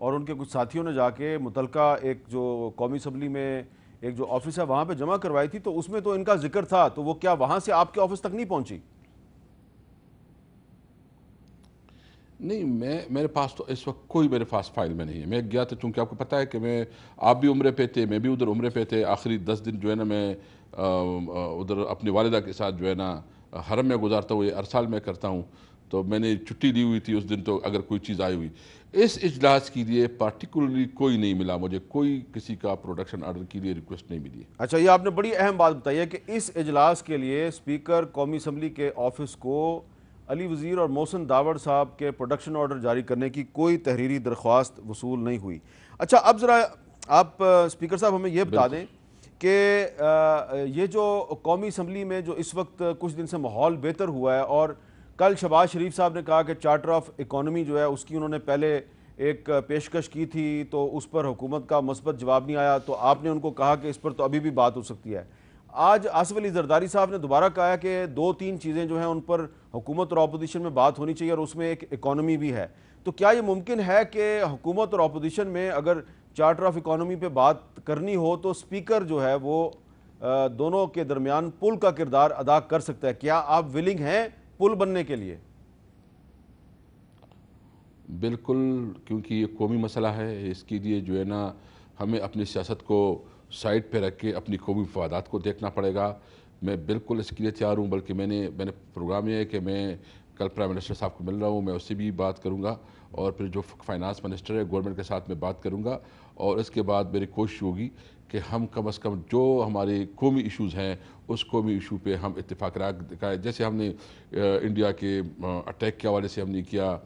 اور ان کے کچھ ساتھیوں نے جا کے متعلقہ ایک جو قومی اسمبلی میں ایک جو آفس ہے وہاں پہ جمع کروائی تھی، تو اس میں تو ان کا ذکر تھا، تو وہ کیا وہاں سے آپ کے آفس تک نہیں پہنچی؟ نہیں، میرے پاس تو اس وقت کوئی میرے پاس فائل میں نہیں ہے. میں گیا تھا چونکہ آپ کو پتہ ہے کہ آپ بھی عمرے پہ تھے، میں بھی ادھر عمرے پہ تھے. آخری 10 دن جو ہے نا میں ادھر اپنی والدہ کے ساتھ جو ہے نا حرم میں گزارتا ہوں. یہ ہر سال میں کرتا ہوں، تو میں نے چھٹی لی ہوئی تھی اس دن. تو اگر کوئی چیز آئی ہوئی اس اجلاس کے لیے پارٹیکولرلی کوئی نہیں ملا مجھے، کوئی کسی کا پروڈکشن آرڈر کے لیے ریکویسٹ نہیں ملی. اچھا، یہ آپ نے بڑی اہم بات بتائی ہے کہ اس اجلاس کے لیے اسپیکر قومی اسمبلی کے آفس کو علی وزیر اور محسن داوڑ صاحب کے پروڈکشن آرڈر جاری کرنے کی کوئی تحریری درخواست وصول نہیں ہوئی. اچھا، اب ذرا آپ اسپیکر صاحب ہمیں یہ بتا دیں کہ یہ جو قومی اسمبلی میں جو اس وقت کچھ دن سے ماحول بہتر ہوا ہے، اور کل شہباز شریف صاحب نے کہا کہ چارٹر آف اکانومی جو ہے اس کی انہوں نے پہلے ایک پیشکش کی تھی، تو اس پر حکومت کا مثبت جواب نہیں آیا، تو آپ نے ان کو کہا کہ اس پر تو ابھی بھی بات ہو سکتی ہے. آج آصف علی زرداری صاحب نے دوبارہ کہا ہے کہ 2-3 چیزیں جو ہیں ان پر حکومت اور اپوزیشن میں بات ہونی چاہیے، اور اس میں ایک اکانومی بھی ہے. تو کیا یہ ممکن ہے کہ حکومت اور اپوزیشن میں اگر چارٹر آف اکانومی پہ بات کرنی ہو تو اسپیکر جو ہے وہ دونوں کے درمیان پل کا کردار ادا کر سکتا ہے؟ کیا آپ ولنگ ہیں پل بننے کے لیے؟ بالکل، کیونکہ یہ قومی مسئلہ ہے. اس کے لیے جو ہے نا ہمیں اپنی سیاست کو سائڈ پہ رکھ کے اپنی قومی مفادات کو دیکھنا پڑے گا. میں بالکل اس کے لیے تیار ہوں. بلکہ میں نے پروگرام یہ ہے کہ میں کل پرائم منسٹر صاحب کو مل رہا ہوں، میں اس سے بھی بات کروں گا، اور پھر جو فائنانس منسٹر ہے گورنمنٹ کے ساتھ میں بات کروں گا. اور اس کے بعد میری کوشش ہوگی کہ ہم کم از کم جو ہمارے قومی ایشوز ہیں اس قومی ایشو پہ ہم اتفاق رائے، جیسے ہم نے انڈیا کے اٹیک کے حوالے سے ہم نے کیا،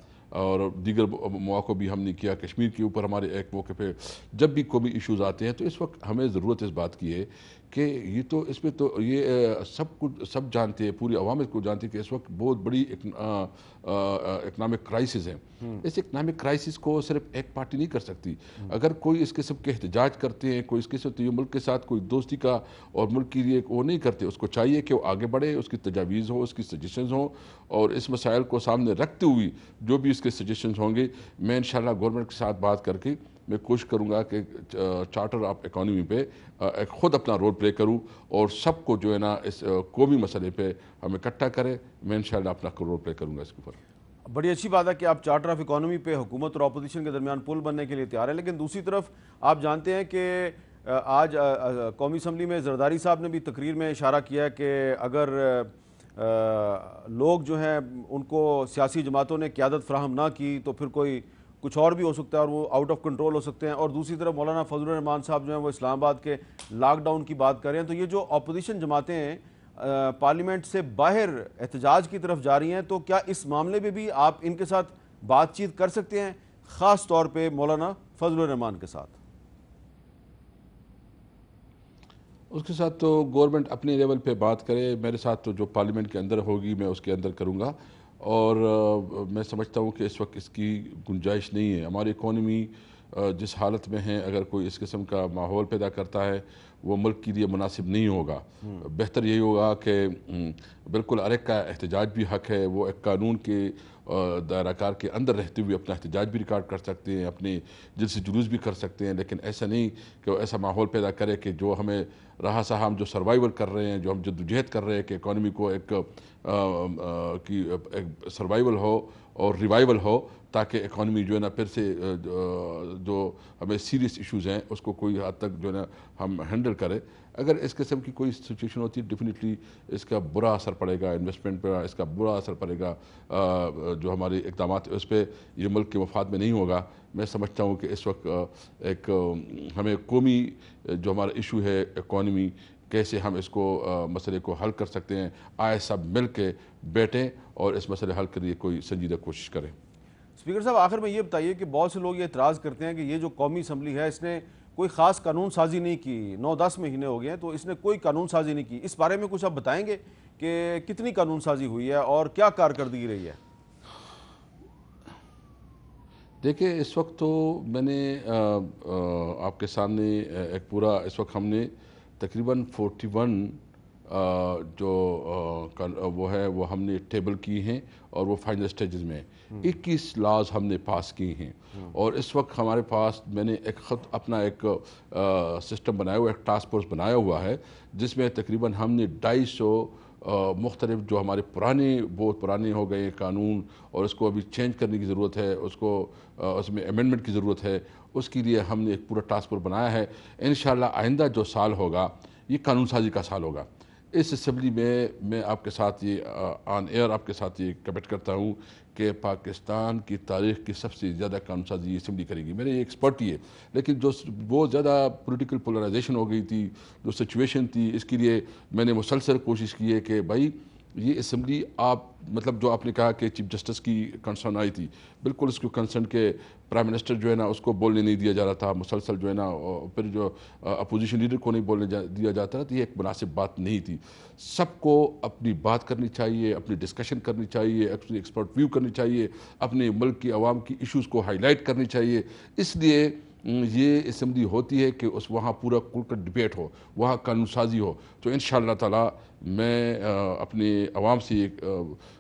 اور دیگر مواقع بھی ہم نے کیا. کشمیر کے اوپر ہمارے ایک موقع پہ جب بھی قومی ایشوز آتے ہیں تو اس وقت ہمیں ضرورت اس بات کی ہے کہ یہ تو اس میں تو یہ سب جانتے ہیں، پوری عوام کو جانتے ہیں کہ اس وقت بہت بڑی اکنامک کرائسس ہے. اس اکنامک کرائسس کو صرف ایک پارٹی نہیں کر سکتی. اگر کوئی اس قسم کے احتجاج کرتے ہیں، کوئی اس قسم کے ملک کے ساتھ کوئی دوستی کا اور ملک کے لیے وہ نہیں کرتے، اس کو چاہیے کہ وہ آگے بڑھے، اس کی تجاویز ہو، اس کی سجیشنز ہوں، اور اس مسائل کو سامنے رکھتے ہوئی جو بھی اس کے سجیشنز ہوں گے میں انشاءاللہ گورنمنٹ کے ساتھ بات کر کے میں کوشش کروں گا کہ چارٹر آف اکانومی پہ خود اپنا رول پلے کروں، اور سب کو جو ہے نا اس قومی مسئلے پہ ہم اکٹھا کریں. میں انشاءاللہ اپنا رول پلے کروں گا اس کے اوپر. بڑی اچھی بات ہے کہ آپ چارٹر آف اکانومی پہ حکومت اور اپوزیشن کے درمیان پل بننے کے لیے تیار ہیں، لیکن دوسری طرف آپ جانتے ہیں کہ آج قومی اسمبلی میں زرداری صاحب نے بھی تقریر میں اشارہ کیا کہ اگر لوگ جو ہیں ان کو سیاسی جماعتوں نے قیادت فراہم نہ کی تو پھر کچھ اور بھی ہو سکتا ہے، اور وہ آؤٹ آف کنٹرول ہو سکتے ہیں. اور دوسری طرف مولانا فضل الرحمان صاحب جو ہیں وہ اسلام آباد کے لاک ڈاؤن کی بات کر رہے ہیں. تو یہ جو اپوزیشن جماعتیں ہیں پارلیمنٹ سے باہر احتجاج کی طرف جا رہی ہیں، تو کیا اس معاملے میں بھی آپ ان کے ساتھ بات چیت کر سکتے ہیں، خاص طور پہ مولانا فضل الرحمان کے ساتھ؟ اس کے ساتھ تو گورنمنٹ اپنے لیول پہ بات کرے. میرے ساتھ تو جو پارلیمنٹ کے اندر ہوگی میں اس کے اندر کروں گا. اور میں سمجھتا ہوں کہ اس وقت اس کی گنجائش نہیں ہے. ہماری اکانومی جس حالت میں ہے، اگر کوئی اس قسم کا ماحول پیدا کرتا ہے وہ ملک کے لیے مناسب نہیں ہوگا. بہتر یہی ہوگا کہ بالکل ہر ایک کا احتجاج بھی حق ہے، وہ ایک قانون کے دائرہ کار کے اندر رہتے ہوئے اپنا احتجاج بھی ریکارڈ کر سکتے ہیں، اپنے جلسے جلوس بھی کر سکتے ہیں. لیکن ایسا نہیں کہ وہ ایسا ماحول پیدا کرے کہ جو ہمیں رہا سہا ہم جو سروائیول کر رہے ہیں، جو ہم جدوجہد کر رہے ہیں کہ اکانومی کو ایک سروائیول ہو اور ریوائیول ہو، تاکہ اکانومی جو ہے نا پھر سے جو ہمیں سیریس ایشوز ہیں اس کو کوئی حد تک جو ہے نا ہم ہینڈل کریں. اگر اس قسم کی کوئی سچویشن ہوتی ہے ڈیفینیٹلی اس کا برا اثر پڑے گا انویسٹمنٹ پہ، اس کا برا اثر پڑے گا جو ہمارے اقدامات اس پہ، یہ ملک کے مفاد میں نہیں ہوگا. میں سمجھتا ہوں کہ اس وقت ایک ہمیں قومی جو ہمارا ایشو ہے اکانومی، کیسے ہم اس کو مسئلے کو حل کر سکتے ہیں، آئے سب مل کے بیٹھیں اور اس مسئلے حل کے لیے کوئی سنجیدہ کوشش کریں. اسپیکر صاحب، آخر میں یہ بتائیے کہ بہت سے لوگ یہ اعتراض کرتے ہیں کہ یہ جو قومی اسمبلی ہے اس نے کوئی خاص قانون سازی نہیں کی، 9-10 مہینے ہو گئے ہیں تو اس نے کوئی قانون سازی نہیں کی. اس بارے میں کچھ آپ بتائیں گے کہ کتنی قانون سازی ہوئی ہے اور کیا کارکردگی رہی ہے؟ دیکھیں، اس وقت تو میں نے آپ کے سامنے ایک پورا، اس وقت ہم نے تقریباً 41 جو وہ ہے وہ ہم نے ٹیبل کی ہیں اور وہ فائنل سٹیجز میں 21 لاز ہم نے پاس کی ہیں، اور اس وقت ہمارے پاس میں نے ایک خط اپنا ایک سسٹم بنایا ہوا ہے، ایک ٹاسک فورس بنایا ہوا ہے جس میں تقریباً ہم نے 250 مختلف جو ہمارے بہت پرانے ہو گئے قانون اور اس کو ابھی چینج کرنے کی ضرورت ہے، اس میں امینڈمنٹ کی ضرورت ہے، اس کے لیے ہم نے ایک پورا ٹاسک فورس بنایا ہے۔ انشاءاللہ آئندہ جو سال ہوگا یہ قانون سازی کا سال ہوگا۔ اس اسمبلی میں آپ کے ساتھ یہ آن ایئر آپ کے ساتھ یہ کمٹ کرتا ہوں کہ پاکستان کی تاریخ کی سب سے زیادہ قانون سازی یہ اسمبلی کرے گی، میرے یہ ایکسپرٹ ہی ہے، لیکن جو بہت زیادہ پولیٹیکل پولرائزیشن ہو گئی تھی، جو سچویشن تھی، اس کے لیے میں نے مسلسل کوشش کی ہے کہ بھائی یہ اسمبلی آپ مطلب جو آپ نے کہا کہ چیف جسٹس کی کنسرن آئی تھی، بالکل اس کو کنسرن کے پرائم منسٹر جو ہے نا اس کو بولنے نہیں دیا جا رہا تھا، مسلسل جو ہے نا پھر جو اپوزیشن لیڈر کو نہیں بولنے دیا جاتا تھا، تو یہ ایک مناسب بات نہیں تھی۔ سب کو اپنی بات کرنی چاہیے، اپنی ڈسکشن کرنی چاہیے، اپنی ایکسپرٹ ویو کرنی چاہیے، اپنے ملک کی عوام کی ایشوز کو ہائی لائٹ کرنی چاہیے۔ اس لیے یہ اسمبلی ہوتی ہے کہ وہاں پورا کھل کر ڈبیٹ ہو، وہاں قانون سازی ہو۔ تو انشاءاللہ تعالی میں اپنے عوام سے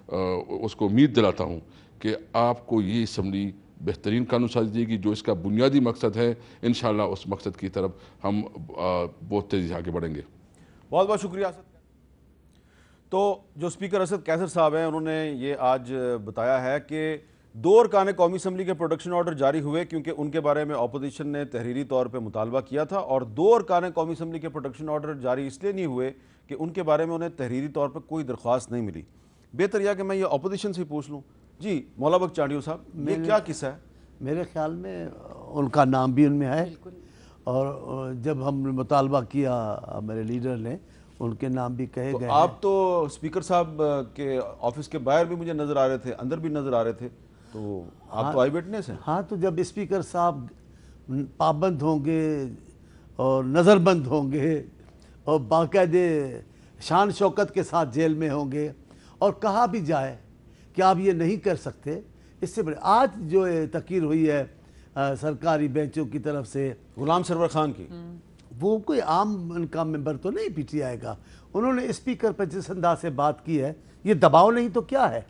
اس کو امید دلاتا ہوں کہ آپ کو یہ اسمبلی بہترین قانون سازی دے گی، جو اس کا بنیادی مقصد ہے۔ انشاءاللہ اس مقصد کی طرف ہم بہت تیزی سے آگے بڑھیں گے۔ بہت بہت شکریہ اسد۔ تو جو اسپیکر اسد قیصر صاحب ہیں انہوں نے یہ آج بتایا ہے کہ 2 ارکان قومی اسمبلی کے پروڈکشن آرڈر جاری ہوئے کیونکہ ان کے بارے میں اپوزیشن نے تحریری طور پہ مطالبہ کیا تھا، اور 2 ارکان قومی اسمبلی کے پروڈکشن آرڈر جاری اس لیے نہیں ہوئے کہ ان کے بارے میں انہیں تحریری طور پہ کوئی درخواست نہیں ملی۔ بہتر یہ کہ میں یہ اپوزیشن سے پوچھ لوں، جی مولا بخش چانڈیو صاحب، یہ کیا قصہ ہے؟ میرے خیال میں ان کا نام بھی ان میں ہے، اور جب ہم نے مطالبہ کیا میرے لیڈر نے ان کے نام بھی کہے گئے۔ آپ تو اسپیکر صاحب کے آفس کے باہر بھی مجھے نظر آ رہے تھے، اندر بھی نظر آ رہے تھے، تو آپ تو آئی وٹنس ہیں۔ ہاں، تو جب اسپیکر صاحب پابند ہوں گے اور نظر بند ہوں گے اور باقاعدہ شان شوکت کے ساتھ جیل میں ہوں گے، اور کہا بھی جائے کہ آپ یہ نہیں کر سکتے، اس سے بڑے آج جو تقریر ہوئی ہے سرکاری بینچوں کی طرف سے غلام سرور خان کی، وہ کوئی عام ان کا ممبر تو نہیں پی ٹی آئی کا، انہوں نے اسپیکر پر جس انداز سے بات کی ہے، یہ دباؤ نہیں تو کیا ہے؟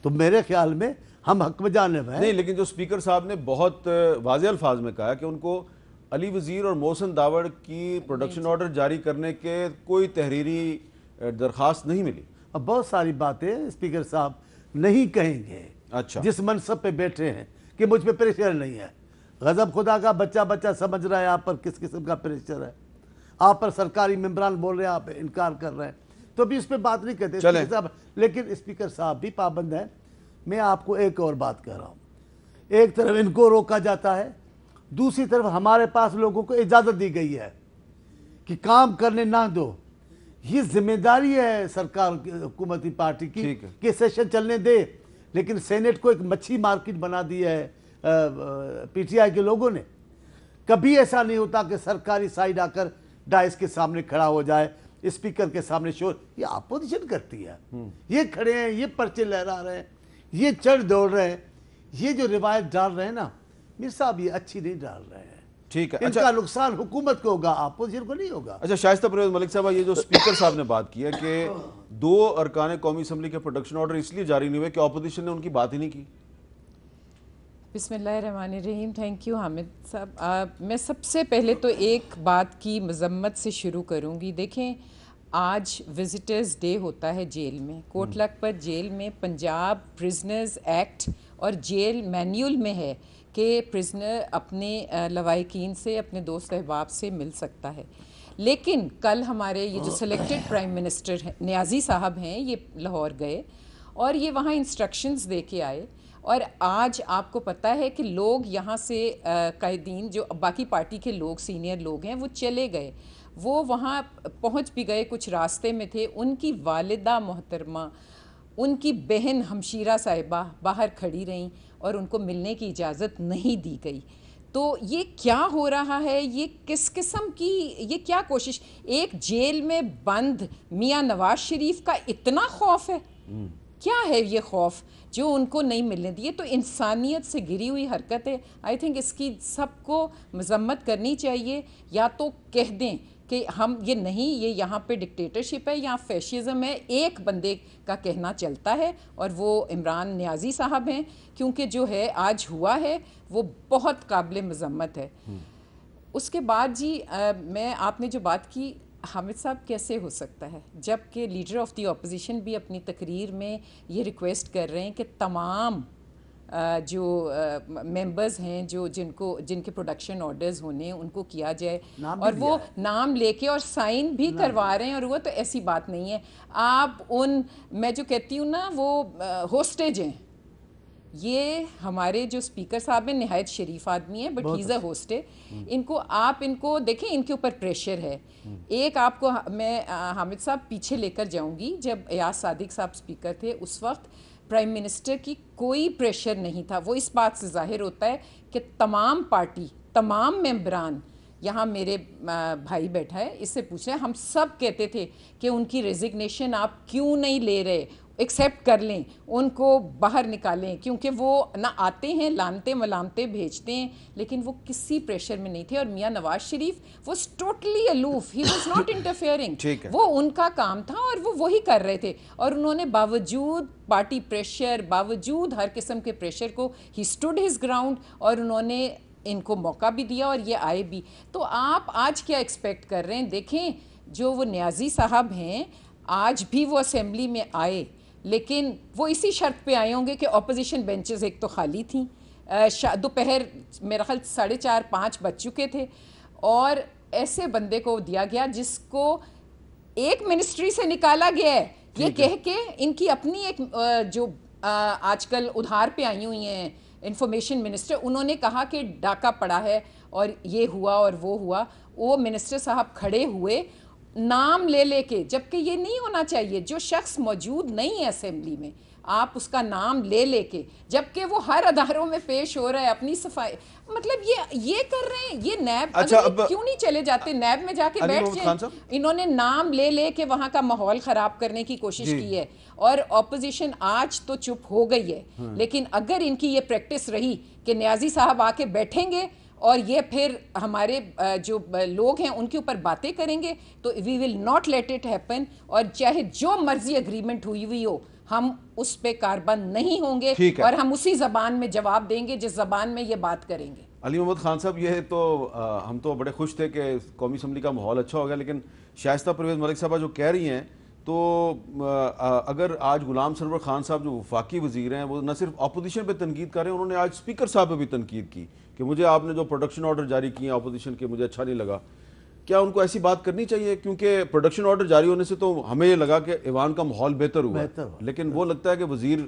تو میرے خیال میں ہم حق میں جانب ہیں۔ نہیں، لیکن جو اسپیکر صاحب نے بہت واضح الفاظ میں کہا کہ ان کو علی وزیر اور محسن داوڑ کی پروڈکشن آرڈر جاری کرنے کے کوئی تحریری درخواست نہیں ملی۔ اب بہت ساری باتیں اسپیکر صاحب نہیں کہیں گے اچھا، جس منصب پہ بیٹھے ہیں کہ مجھ پہ پریشر نہیں ہے۔ غضب خدا کا بچہ سمجھ رہا ہے آپ پر کس قسم کا پریشر ہے، آپ پر سرکاری ممبران بول رہے ہیں، آپ انکار کر رہے ہیں، تو ابھی اس پہ بات نہیں کرتے اسپیکر صاحب، لیکن اسپیکر صاحب بھی پابند ہیں۔ میں آپ کو ایک اور بات کہہ رہا ہوں، ایک طرف ان کو روکا جاتا ہے، دوسری طرف ہمارے پاس لوگوں کو اجازت دی گئی ہے کہ کام کرنے نہ دو۔ یہ ذمہ داری ہے سرکار حکومتی پارٹی کی کہ سیشن چلنے دے، لیکن سینٹ کو ایک مچھی مارکیٹ بنا دی ہے پی ٹی آئی کے لوگوں نے۔ کبھی ایسا نہیں ہوتا کہ سرکاری سائیڈ آ کر ڈائس کے سامنے کھڑا ہو جائے، اسپیکر کے سامنے شور، یہ اپوزیشن کرتی ہے۔ یہ کھڑے ہیں، یہ پرچے لہرا رہے ہیں، یہ چڑھ دوڑ رہے ہیں، یہ جو روایت ڈال رہے ہیں نا میر صاحب، یہ اچھی نہیں ڈال رہے ہیں۔ ٹھیک ہے، ان کا نقصان حکومت کو ہوگا، اپوزیشن کو نہیں ہوگا۔ اچھا شائستہ پرویز ملک صاحب، یہ جو اسپیکر صاحب نے بات کی ہے کہ 2 ارکان قومی اسمبلی کے پروڈکشن آرڈر اس لیے جاری نہیں ہوئے کہ اپوزیشن نے ان کی بات ہی نہیں کی۔ بسم اللہ الرحمن الرحیم۔ تھینک یو حامد صاحب۔ میں سب سے پہلے تو ایک بات کی مذمت سے شروع کروں گی۔ دیکھیں، آج وزٹرز ڈے ہوتا ہے جیل میں، کوٹ لکھپت جیل میں پنجاب پرزنرز ایکٹ اور جیل مینیول میں ہے کہ پرزنر اپنے لوائقین سے، اپنے دوست احباب سے مل سکتا ہے، لیکن کل ہمارے یہ جو سلیکٹڈ پرائم منسٹر نیازی صاحب ہیں، یہ لاہور گئے اور یہ وہاں انسٹرکشنز دے کے آئے، اور آج آپ کو پتہ ہے کہ لوگ یہاں سے قائدین جو باقی پارٹی کے لوگ سینئر لوگ ہیں وہ چلے گئے، وہ وہاں پہنچ بھی گئے، کچھ راستے میں تھے، ان کی والدہ محترمہ، ان کی بہن ہمشیرہ صاحبہ باہر کھڑی رہیں اور ان کو ملنے کی اجازت نہیں دی گئی۔ تو یہ کیا ہو رہا ہے؟ یہ کس قسم کی، یہ کیا کوشش؟ ایک جیل میں بند میاں نواز شریف کا اتنا خوف ہے؟ کیا ہے یہ خوف جو ان کو نہیں ملنے دیے؟ تو انسانیت سے گری ہوئی حرکت ہے۔ آئی تھنک اس کی سب کو مذمت کرنی چاہیے، یا تو کہہ دیں کہ ہم یہ نہیں, یہ یہاں پہ ڈکٹیٹرشپ ہے, یہاں فیشزم ہے, ایک بندے کا کہنا چلتا ہے اور وہ عمران نیازی صاحب ہیں, کیونکہ جو ہے آج ہوا ہے وہ بہت قابل مذمت ہے. اس کے بعد جی میں آپ نے جو بات کی حامد صاحب, کیسے ہو سکتا ہے جب کہ لیڈر آف دی اپوزیشن بھی اپنی تقریر میں یہ ریکویسٹ کر رہے ہیں کہ تمام جو ممبرز ہیں جن کے پروڈکشن آرڈرز ہونے ان کو کیا جائے, اور وہ نام لے کے اور سائن بھی کروا رہے ہیں, اور وہ تو ایسی بات نہیں ہے. آپ میں جو کہتی ہوں نا وہ ہوسٹیج ہیں. یہ ہمارے جو اسپیکر صاحب ہیں نہایت شریف آدمی ہیں, but he is a hostage. ان کو دیکھیں, ان کے اوپر پریشر ہے. ایک آپ کو میں حامد صاحب پیچھے لے کر جاؤں گی, جب ایاز صادق صاحب اسپیکر تھے اس وقت پرائم منسٹر کی کوئی پریشر نہیں تھا. وہ اس بات سے ظاہر ہوتا ہے کہ تمام پارٹی, تمام ممبران, یہاں میرے بھائی بیٹھا ہے, اس سے پوچھ رہے ہیں, ہم سب کہتے تھے کہ ان کی ریزگنیشن آپ کیوں نہیں لے رہے, ایکسیپٹ کر لیں, ان کو باہر نکالیں, کیونکہ وہ نہ آتے ہیں, لانتے ملامتے بھیجتے ہیں, لیکن وہ کسی پریشر میں نہیں تھے. اور Mian Nawaz Sharif was totally aloof, he was not interfering. وہ ان کا کام تھا اور وہ وہی کر رہے تھے, اور انہوں نے باوجود پارٹی پریشر, باوجود ہر قسم کے پریشر کو, ہی اسٹوڈ ہز گراؤنڈ, اور انہوں نے ان کو موقع بھی دیا اور یہ آئے بھی. تو آپ آج کیا ایکسپیکٹ کر رہے ہیں؟ دیکھیں جو وہ نیازی صاحب ہیں, آج بھی وہ اسمبلی میں آئے, لیکن وہ اسی شرط پہ آئے ہوں گے کہ اپوزیشن بینچز ایک تو خالی تھیں, دوپہر میرا خیال 4:30-5 بج چکے تھے, اور ایسے بندے کو دیا گیا جس کو ایک منسٹری سے نکالا گیا ہے, یہ کہہ کے ان کی اپنی ایک جو آج کل ادھار پہ آئی ہوئی ہیں انفارمیشن منسٹر, انہوں نے کہا کہ ڈاکہ پڑا ہے اور یہ ہوا اور وہ ہوا. وہ منسٹر صاحب کھڑے ہوئے نام لے لے کے, جبکہ یہ نہیں ہونا چاہیے. جو شخص موجود نہیں ہے اسمبلی میں, آپ اس کا نام لے لے کے, جبکہ وہ ہر اداروں میں پیش ہو رہا ہے, اپنی صفائی, مطلب یہ کر رہے ہیں. یہ نیب کیوں نہیں چلے جاتے, نیب میں جا کے بیٹھ جائیں. انہوں نے نام لے لے کے وہاں کا ماحول خراب کرنے کی کوشش کی ہے, اور اپوزیشن آج تو چپ ہو گئی ہے. لیکن اگر ان کی یہ پریکٹس رہی کہ نیازی صاحب آ کے بیٹھیں گے اور یہ پھر ہمارے جو لوگ ہیں ان کے اوپر باتیں کریں گے, تو we will not let it happen. اور چاہے جو مرضی اگریمنٹ ہوئی ہو, ہم اس پہ کاربند نہیں ہوں گے, اور ہم اسی زبان میں جواب دیں گے جس زبان میں یہ بات کریں گے. علی محمد خان صاحب, یہ تو ہم تو بڑے خوش تھے کہ قومی اسمبلی کا ماحول اچھا ہو گیا, لیکن شائستہ پرویز ملک صاحبہ جو کہہ رہی ہیں, تو اگر آج غلام سرور خان صاحب جو وفاقی وزیر ہیں وہ نہ صرف اپوزیشن پہ تنقید کر رہے ہیں, انہوں نے آج اسپیکر صاحب پہ بھی تنقید کی کہ مجھے آپ نے جو پروڈکشن آرڈر جاری کیے ہیں اپوزیشن کے, مجھے اچھا نہیں لگا. کیا ان کو ایسی بات کرنی چاہیے؟ کیونکہ پروڈکشن آرڈر جاری ہونے سے تو ہمیں یہ لگا کہ ایوان کا ماحول بہتر ہوا, لیکن وہ لگتا ہے کہ وزیر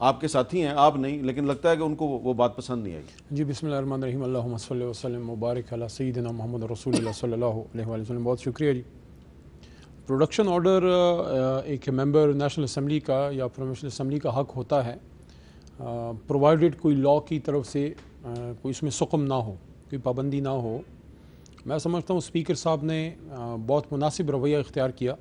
آپ کے ساتھی ہیں, آپ نہیں, لیکن لگتا ہے کہ ان کو وہ بات پسند نہیں آئی. جی بسم اللہ الرحمن الرحیم, اللہم صلی وسلم مبارک علی سیدنا محمد رسول اللہ صلی اللہ علیہ وآلہ وسلم. بہت شکریہ جی. پروڈکشن آرڈر ایک ممبر نیشنل اسمبلی کا یا پروونشل اسمبلی کا حق ہوتا ہے, پرووائڈڈ کوئی لاء کی طرف سے کوئی اس میں سقم نہ ہو, کوئی پابندی نہ ہو. میں سمجھتا ہوں اسپیکر صاحب نے بہت مناسب رویہ اختیار کیا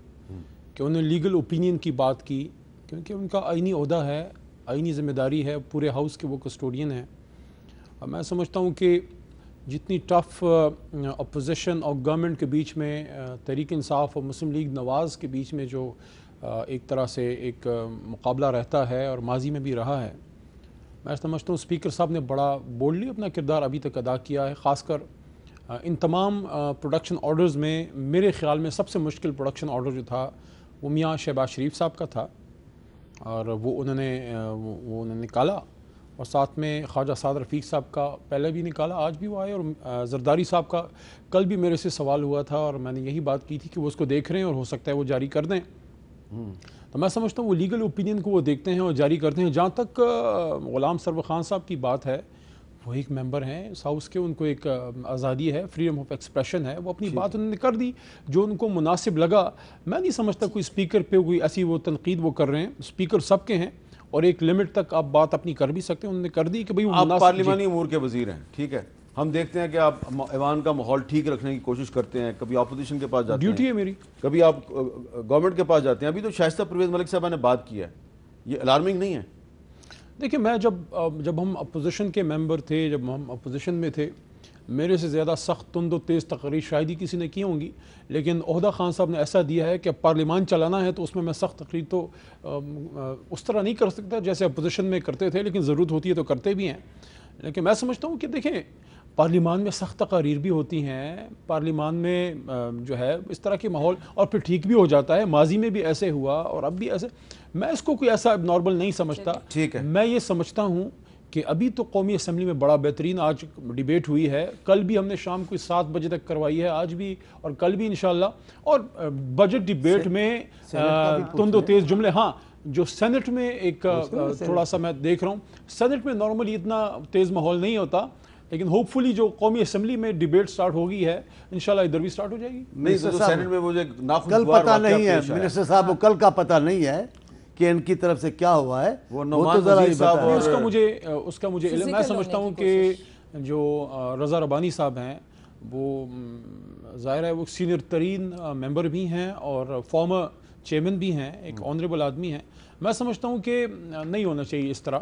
کہ انہوں نے لیگل اوپینین کی بات کی, کیونکہ ان کا آئینی عہدہ ہے, آئینی ذمہ داری ہے, پورے ہاؤس کے وہ کسٹوڈین ہیں. میں سمجھتا ہوں کہ جتنی ٹف اپوزیشن اور گورنمنٹ کے بیچ میں تحریک انصاف اور مسلم لیگ نواز کے بیچ میں جو ایک طرح سے ایک مقابلہ رہتا ہے اور ماضی میں بھی رہا ہے, میں سمجھتا ہوں اسپیکر صاحب نے بڑا بولڈلی اپنا کردار ابھی تک ادا کیا ہے. خاص کر ان تمام پروڈکشن آرڈرز میں میرے خیال میں سب سے مشکل پروڈکشن آرڈر جو تھا وہ میاں شہباز شریف صاحب کا تھا, اور وہ انہوں نے نکالا, اور ساتھ میں خواجہ سعد رفیق صاحب کا پہلے بھی نکالا, آج بھی وہ آئے, اور زرداری صاحب کا کل بھی میرے سے سوال ہوا تھا اور میں نے یہی بات کی تھی کہ وہ اس کو دیکھ رہے ہیں اور ہو سکتا ہے وہ جاری کر دیں. تو میں سمجھتا ہوں وہ لیگل اوپینین کو وہ دیکھتے ہیں اور جاری کرتے ہیں. جہاں تک غلام سرور خان صاحب کی بات ہے, وہ ایک ممبر ہیں اس ہاؤس کے, ان کو ایک آزادی ہے, فریڈم آف ایکسپریشن ہے, وہ اپنی بات انہوں نے کر دی جو ان کو مناسب لگا. میں نہیں سمجھتا کوئی اسپیکر پہ کوئی ایسی وہ تنقید وہ کر رہے ہیں. اسپیکر سب کے ہیں اور ایک لمٹ تک آپ بات اپنی کر بھی سکتے ہیں, انہوں نے کر دی کہ بھئی آپ پارلیمانی امور کے وزیر ہیں, ٹھیک ہے, ہم دیکھتے ہیں کہ آپ ایوان کا ماحول ٹھیک رکھنے کی کوشش کرتے ہیں, کبھی اپوزیشن کے پاس جاتے ہیں, ڈیوٹی ہے میری, کبھی آپ گورنمنٹ کے پاس جاتے ہیں. ابھی تو شائستہ پرویز ملک صاحبہ نے بات کی ہے, یہ الارمنگ نہیں ہے؟ دیکھیں میں جب ہم اپوزیشن کے ممبر تھے, جب ہم اپوزیشن میں تھے, میرے سے زیادہ سخت تند و تیز تقریر شاید ہی کسی نے کی ہوں گی، لیکن عہدہ خان صاحب نے ایسا دیا ہے کہ پارلیمان چلانا ہے تو اس میں سخت تقریر تو اس طرح نہیں کر سکتا جیسے اپوزیشن میں کرتے تھے، لیکن ضرورت ہوتی ہے تو کرتے بھی ہیں۔ لیکن میں سمجھتا ہوں کہ دیکھیں پارلیمان میں سخت تقاریر بھی ہوتی ہیں، پارلیمان میں جو ہے اس طرح کے ماحول اور پھر ٹھیک بھی ہو جاتا ہے، ماضی میں بھی ایسے ہوا اور اب بھی ایسے، میں اس کو کوئی ایسا نارمل نہیں سمجھتا۔ ٹھیک ہے، میں یہ سمجھتا ہوں کہ ابھی تو قومی اسمبلی میں بڑا بہترین آج ڈیبیٹ ہوئی ہے، کل بھی ہم نے شام کو 7 بجے تک کروائی ہے، آج بھی اور کل بھی انشاءاللہ، اور بجٹ ڈیبیٹ میں تند و تیز جملے، ہاں جو سینٹ میں ایک تھوڑا سا میں دیکھ رہا ہوں، سینٹ میں نارملی اتنا تیز ماحول نہیں ہوتا، لیکن ہوپ فلی جو قومی اسمبلی میں ڈیبیٹ سٹارٹ ہو گئی ہے انشاءاللہ ادھر بھی سٹارٹ ہو جائے گی۔ نہیں تو سینٹ میں مجھے کل ناخوشگوار پتہ نہیں ہے منسٹر صاحب کو، کل کا پتہ نہیں ہے کہ ان کی طرف سے کیا ہوا ہے، وہ تو ذرا ہی بتا ہے۔ اس کا مجھے علم، میں سمجھتا ہوں کہ جو رضا ربانی صاحب ہیں وہ ظاہر ہے وہ سینئر ترین ممبر بھی ہیں اور فارمر چیئرمین بھی ہیں، ایک آنریبل آدمی ہیں، میں سمجھتا ہوں کہ نہیں ہونا چاہیے اس طرح۔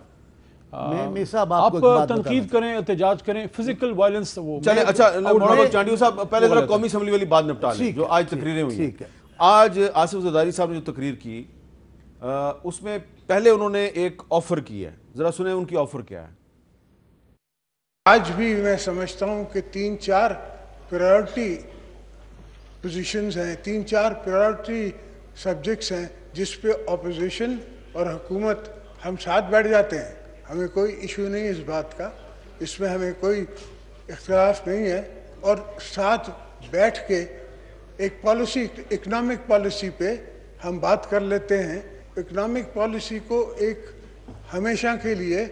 آپ تنقید کریں، احتجاج کریں، فزیکل وائلنس وہ چلیں۔ اچھا مولانا چانڈیو صاحب پہلے ذرا قومی اسمبلی والی بات نپٹا لیں جو آج تقریریں ہوئی ہیں۔ آج آصف زرداری صاحب نے جو تقریر کی اس میں پہلے انہوں نے ایک آفر کی ہے، ذرا سنیں ان کی آفر کیا ہے۔ آج بھی میں سمجھتا ہوں کہ 3-4 پرائیورٹی پوزیشنز ہیں، 3-4 پرائیورٹی سبجیکٹس ہیں جس پہ اپوزیشن اور حکومت ہم ساتھ بیٹھ جاتے ہیں، ہمیں کوئی ایشو نہیں اس بات کا، اس میں ہمیں کوئی اختلاف نہیں ہے، اور ساتھ بیٹھ کے ایک پالیسی، اکنامک پالیسی پہ ہم بات کر لیتے ہیں، اکنامک پالیسی کو ایک ہمیشہ کے لیے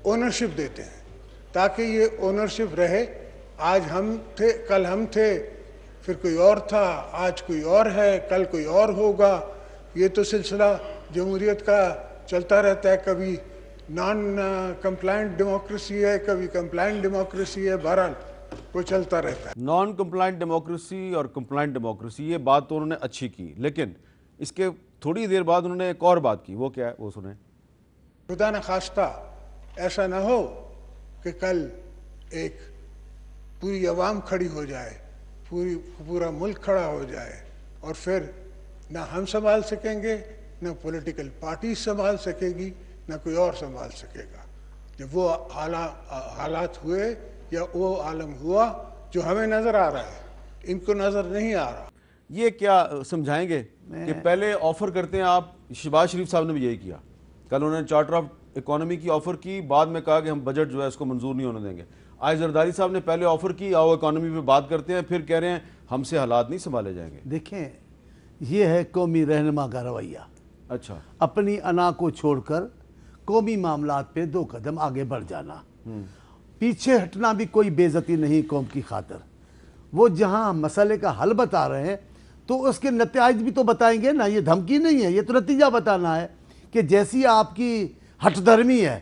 اونرشپ دیتے ہیں تاکہ یہ اونرشپ رہے۔ آج ہم تھے، کل ہم تھے، پھر کوئی اور تھا، آج کوئی اور ہے، کل کوئی اور ہوگا، یہ تو سلسلہ جمہوریت کا چلتا رہتا ہے، کبھی نان کمپلائنٹ ڈیموکریسی ہے، کبھی کمپلائنٹ ڈیموکریسی ہے، بہرحال وہ چلتا رہتا ہے۔ نان کمپلائنٹ ڈیموکریسی اور کمپلائنٹ ڈیموکریسی، یہ بات تو انہوں نے اچھی کی، لیکن اس کے تھوڑی دیر بعد انہوں نے ایک اور بات کی، وہ کیا ہے وہ سنیں۔ خدا نخواستہ ایسا نہ ہو کہ کل ایک پوری عوام کھڑی ہو جائے، پورا ملک کھڑا ہو جائے، اور پھر نہ ہم سنبھال سکیں گے، نہ پولیٹیکل پارٹی سنبھال سکے گی، نہ کوئی اور سنبھال سکے گا۔ جب وہ حالات ہوئے یا وہ عالم ہوا جو ہمیں نظر آ رہا ہے، ان کو نظر نہیں آ رہا۔ یہ کیا سمجھائیں گے کہ پہلے آفر کرتے ہیں آپ؟ شہباز شریف صاحب نے بھی یہی کیا، کل انہوں نے چارٹر آف اکانومی کی آفر کی، بعد میں کہا کہ ہم بجٹ جو ہے اس کو منظور نہیں ہونے دیں گے۔ آج زرداری صاحب نے پہلے آفر کی آؤ اکانومی پہ بات کرتے ہیں، پھر کہہ رہے ہیں ہم سے حالات نہیں سنبھالے جائیں گے۔ دیکھیں یہ ہے قومی رہنما کا رویہ، اچھا، اپنی انا کو چھوڑ کر قومی معاملات پہ 2 قدم آگے بڑھ جانا، پیچھے ہٹنا بھی کوئی بے عزتی نہیں قوم کی خاطر۔ وہ جہاں مسئلے کا حل بتا رہے ہیں تو اس کے نتائج بھی تو بتائیں گے نا، یہ دھمکی نہیں ہے، یہ تو نتیجہ بتانا ہے کہ جیسی آپ کی ہٹ دھرمی ہے،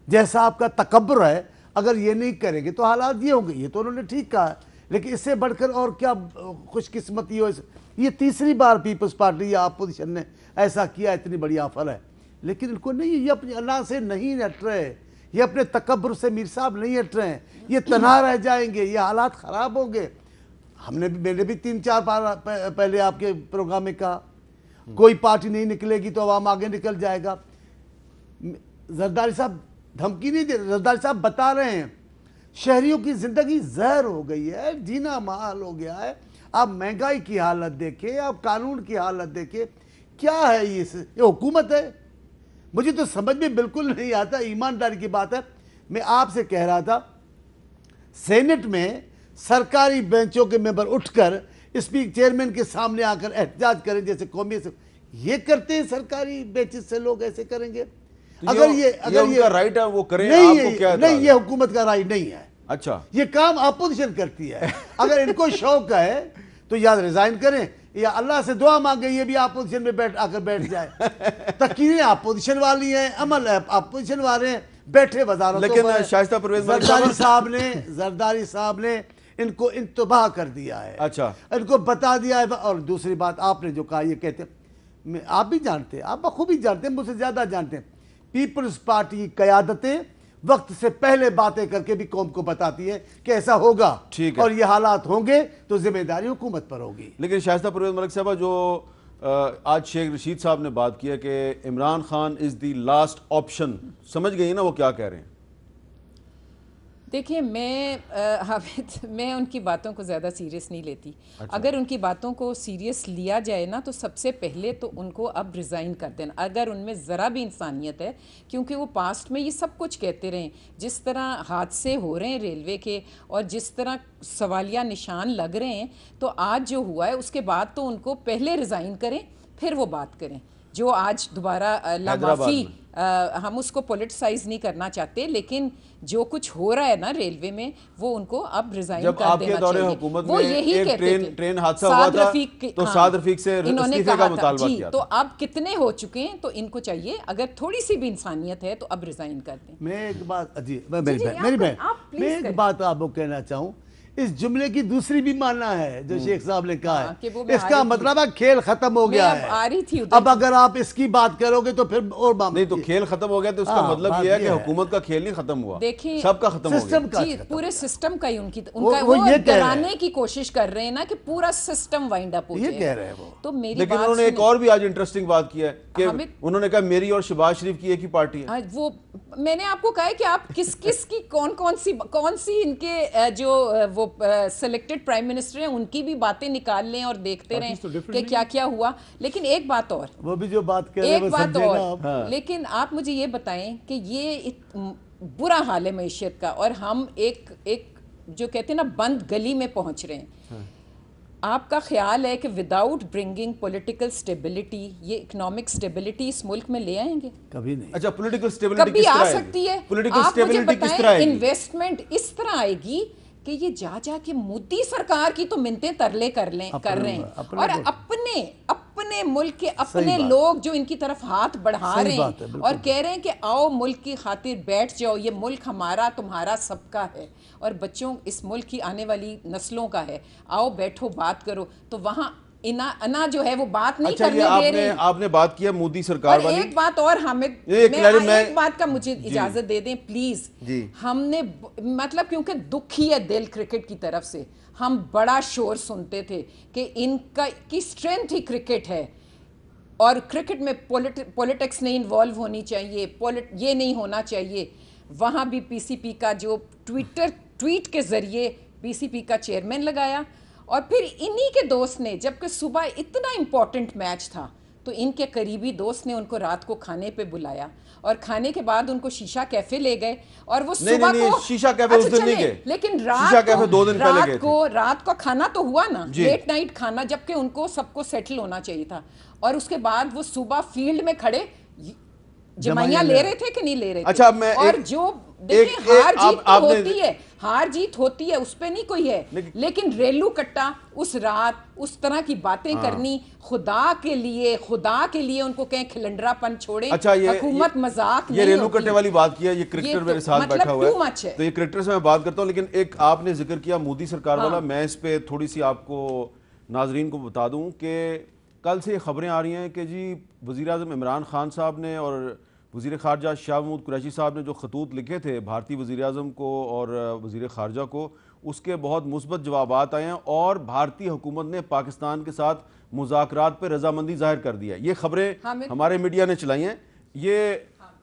جیسا آپ کا تکبر ہے، اگر یہ نہیں کریں گے تو حالات یہ ہوں گے۔ یہ تو انہوں نے ٹھیک کہا ہے، لیکن اس سے بڑھ کر اور کیا خوش قسمتی ہو۔ یہ تیسری بار پیپلز پارٹی یا اپوزیشن نے ایسا کیا، اتنی بڑی آفر ہے، لیکن ان کو نہیں، یہ اپنی انا سے نہیں ہٹ رہے، یہ اپنے تکبر سے میر صاحب نہیں ہٹ رہے ہیں، یہ تنہا رہ جائیں گے، یہ حالات خراب ہوں گے۔ میں نے بھی 3-4 بار پہلے آپ کے پروگرام میں کہا کوئی پارٹی نہیں نکلے گی تو عوام آگے نکل جائے گا۔ زرداری صاحب دھمکی نہیں دے، زرداری صاحب بتا رہے ہیں شہریوں کی زندگی زہر ہو گئی ہے، جینا محال ہو گیا ہے۔ آپ مہنگائی کی حالت دیکھیں، آپ قانون کی حالت دیکھیں، کیا ہے یہ حکومت ہے؟ مجھے تو سمجھ میں بالکل نہیں آتا، ایمانداری کی بات ہے۔ میں آپ سے کہہ رہا تھا سینٹ میں سرکاری بینچوں کے ممبر اٹھ کر اسپیکر چیئرمین کے سامنے آ کر احتجاج کریں جیسے قومی سے، یہ کرتے ہیں سرکاری بینچز سے لوگ ایسے کریں گے؟ اگر یہ ان کا رائٹ ہے وہ کریں، نہیں، آپ کو کیا نہیں، یہ حکومت کا رائٹ نہیں ہے۔ اچھا، یہ کام اپوزیشن کرتی ہے۔ اگر ان کو شوق ہے تو یا ریزائن کریں یا اللہ سے دعا مانگیں یہ بھی اپوزیشن میں آ کر بیٹھ جائے۔ تقریریں اپوزیشن والی ہیں، عمل اپوزیشن والے ہیں، بیٹھے وزارتوں لیکن پر۔ شائستہ پرویز زرداری صاحب نے ان کو انتباہ کر دیا ہے، اچھا، ان کو بتا دیا ہے۔ اور دوسری بات آپ نے جو کہا، یہ کہتے ہیں، آپ بھی جانتے ہیں، آپ بخوبی جانتے ہیں، مجھ سے زیادہ جانتے ہیں، پیپلز پارٹی کی قیادتیں وقت سے پہلے باتیں کر کے بھی قوم کو بتاتی ہے کہ ایسا ہوگا اور یہ حالات ہوں گے تو ذمہ داری حکومت پر ہوگی. لیکن شائستہ پرویز ملک صاحبہ جو آج شیخ رشید صاحب نے بات کیا کہ عمران خان از دی لاسٹ آپشن, سمجھ گئی نا وہ کیا کہہ رہے ہیں؟ دیکھیں میں ان کی باتوں کو زیادہ سیریس نہیں لیتی. اگر ان کی باتوں کو سیریس لیا جائے نا تو سب سے پہلے تو ان کو اب ریزائن کر دینا, اگر ان میں ذرا بھی انسانیت ہے, کیونکہ وہ پاسٹ میں یہ سب کچھ کہتے رہے, جس طرح حادثے ہو رہے ہیں ریلوے کے اور جس طرح سوالیہ نشان لگ رہے ہیں, تو آج جو ہوا ہے اس کے بعد تو ان کو پہلے ریزائن کریں پھر وہ بات کریں. جو آج دوبارہ لامعافی, ہم اس کو پولیٹیسائز نہیں کرنا چاہتے, لیکن جو کچھ ہو رہا ہے نا ریلوے میں وہ ان کو اب ریزائن کر دینا چاہیے. وہ یہی کہتے تھے ٹرین حادثہ ہوا تھا تو سعد رفیق سے استعفے کا مطالبہ کیا تو اب کتنے ہو چکے ہیں, تو ان کو چاہیے اگر تھوڑی سی بھی انسانیت ہے تو اب ریزائن کر دیں. میں ایک بات میری بہن میں ایک بات آپ کو کہنا چاہوں, اس جملے کی دوسری بھی معنی ہے جو شیخ صاحب نے کہا ہے, اس کا مطلب ہے کھیل ختم ہو گیا ہے. اب اگر آپ اس کی بات کرو گے تو پھر اور نہیں, تو کھیل ختم ہو گیا تو اس کا مطلب یہ ہے کہ حکومت کا کھیل نہیں ختم ہوا, سب کا ختم ہو گیا. جی پورے سسٹم کا ہی ان کا وہ ڈرانے کی کوشش کر رہے ہیں نا کہ پورا سسٹم وائنڈ اپ ہو جائے. یہ کہہ رہے ہیں وہ. تو میری لیکن انہوں نے ایک اور بھی آج انٹرسٹنگ بات کیا ہے کہ انہوں نے کہا میری اور شہباز شریف کی ایک ہی پارٹی ہے. وہ میں نے آپ کو کہا ہے کہ آپ کس کی کون سی ان کے جو وہ سلیکٹڈ پرائم منسٹر ہیں ان کی بھی باتیں نکال لیں اور دیکھتے رہیں کہ کیا کیا ہوا. لیکن ایک بات اور, وہ بھی جو بات کر رہے ہیں ایک بات اور, لیکن آپ مجھے یہ بتائیں کہ یہ برا حال ہے معیشت کا, اور ہم ایک جو کہتے ہیں نا بند گلی میں پہنچ رہے ہیں. آپ کا خیال ہے کہ وداؤٹ برنگنگ پولیٹیکل سٹیبلٹی یہ اکنامک سٹیبلٹی اس ملک میں لے آئیں گے؟ کبھی نہیں. اچھا پولیٹیکل سٹیبلٹی کبھی آ سکتی ہے. آپ مجھے بتائیں انویسٹمنٹ اس طرح آئے گی کہ یہ جا کے مودی سرکار کی تو منتیں ترلے کر رہے ہیں, اور اپنے ملک کے اپنے لوگ جو ان کی طرف ہاتھ بڑھا رہے ہیں اور کہہ رہے ہیں کہ آؤ ملک کی خاطر بیٹھ جاؤ, یہ ملک ہمارا تمہارا سب کا ہے اور بچوں اس ملک کی آنے والی نسلوں کا ہے, آؤ بیٹھو بات کرو. تو وہاں انا جو ہے وہ بات نہیں کرنے دے رہی. آپ نے بات کیا مودی سرکار والی. ایک بات اور حامد, ایک بات کا مجھے اجازت دے دیں پلیز. ہم نے مطلب کیونکہ دکھ ہی ہے دل کرکٹ کی طرف سے, ہم بڑا شور سنتے تھے کہ ان کی اسٹرینتھ ہی کرکٹ ہے اور کرکٹ میں پولیٹکس نہیں انوالو ہونی چاہیے, یہ نہیں ہونا چاہیے. وہاں بھی پی سی پی کا جو ٹویٹ کے ذریعے پی سی پی کا چیئرمین لگایا, اور پھر انہی کے دوست نے, جبکہ صبح اتنا امپورٹنٹ میچ تھا تو ان کے قریبی دوست نے ان کو رات کو کھانے پہ بلایا, اور کھانے کے بعد ان کو شیشہ کیفے لے گئے, اور وہ صبح کو شیشہ کیفے اس دن نہیں گئے, لیکن رات کو کھانا تو ہوا نا, لیٹ نائٹ کھانا, جبکہ ان کو سب کو سیٹل ہونا چاہیے تھا. اور اس کے بعد وہ صبح فیلڈ میں کھڑے جمائیاں لے رہے تھے کہ نہیں لے رہے تھے. اور جو دیکھیں ہار جیت ہوتی ہے اس پہ نہیں کوئی ہے, لیکن ریلو کٹا اس رات اس طرح کی باتیں کرنی, خدا کے لیے ان کو کہیں کھلنڈرا پن چھوڑیں. حکومت مذاق نہیں ہوتی. یہ ریلو کٹے والی بات کیا, یہ کرکٹر میرے ساتھ بیٹھا ہوا ہے تو یہ کرکٹر سے میں بات کرتا ہوں. لیکن ایک آپ نے ذکر کیا مودی سرکار والا, میں اس پہ تھوڑی سی آپ کو ناظرین کو بتا دوں کہ کل سے یہ خبریں آ رہی ہیں کہ جی وزیر اعظم عمران خان صاحب نے اور وزیر خارجہ شاہ محمود قریشی صاحب نے جو خطوط لکھے تھے بھارتی وزیر اعظم کو اور وزیر خارجہ کو, اس کے بہت مثبت جوابات آئے ہیں اور بھارتی حکومت نے پاکستان کے ساتھ مذاکرات پہ رضامندی ظاہر کر دی ہے. یہ خبریں ہمارے میڈیا نے چلائی ہیں. یہ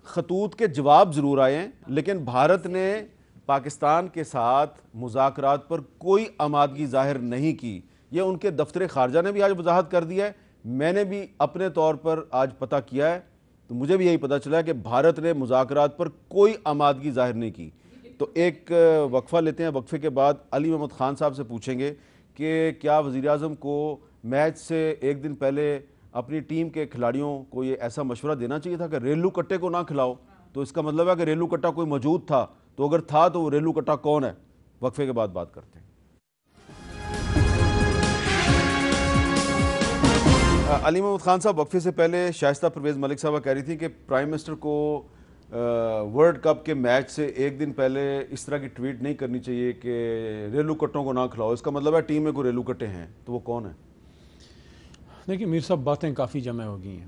خطوط کے جواب ضرور آئے ہیں, لیکن بھارت نے پاکستان کے ساتھ مذاکرات پر کوئی آمادگی ظاہر نہیں کی. یہ ان کے دفتر خارجہ نے بھی آج وضاحت کر دیا ہے, میں نے بھی اپنے طور پر آج پتہ کیا ہے, تو مجھے بھی یہی پتہ چلا ہے کہ بھارت نے مذاکرات پر کوئی آمادگی ظاہر نہیں کی. تو ایک وقفہ لیتے ہیں, وقفے کے بعد علی محمد خان صاحب سے پوچھیں گے کہ کیا وزیر اعظم کو میچ سے ایک دن پہلے اپنی ٹیم کے کھلاڑیوں کو یہ ایسا مشورہ دینا چاہیے تھا کہ ریلو کٹے کو نہ کھلاؤ. تو اس کا مطلب ہے کہ ریلو کٹا کوئی موجود تھا, تو اگر تھا تو وہ ریلو کٹا کون ہے؟ وقفے کے بعد بات کرتے ہیں. علی محمد خان صاحب, وقفے سے پہلے شائستہ پرویز ملک صاحبہ کہہ رہی تھی کہ پرائم منسٹر کو ورلڈ کپ کے میچ سے ایک دن پہلے اس طرح کی ٹویٹ نہیں کرنی چاہیے کہ ریلو کٹوں کو نہ کھلاؤ. اس کا مطلب ہے ٹیم میں کوئی ریلو کٹے ہیں, تو وہ کون ہیں؟ دیکھیے میر صاحب, باتیں کافی جمع ہو گئی ہیں.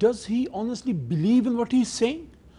Does he honestly believe in what he is saying?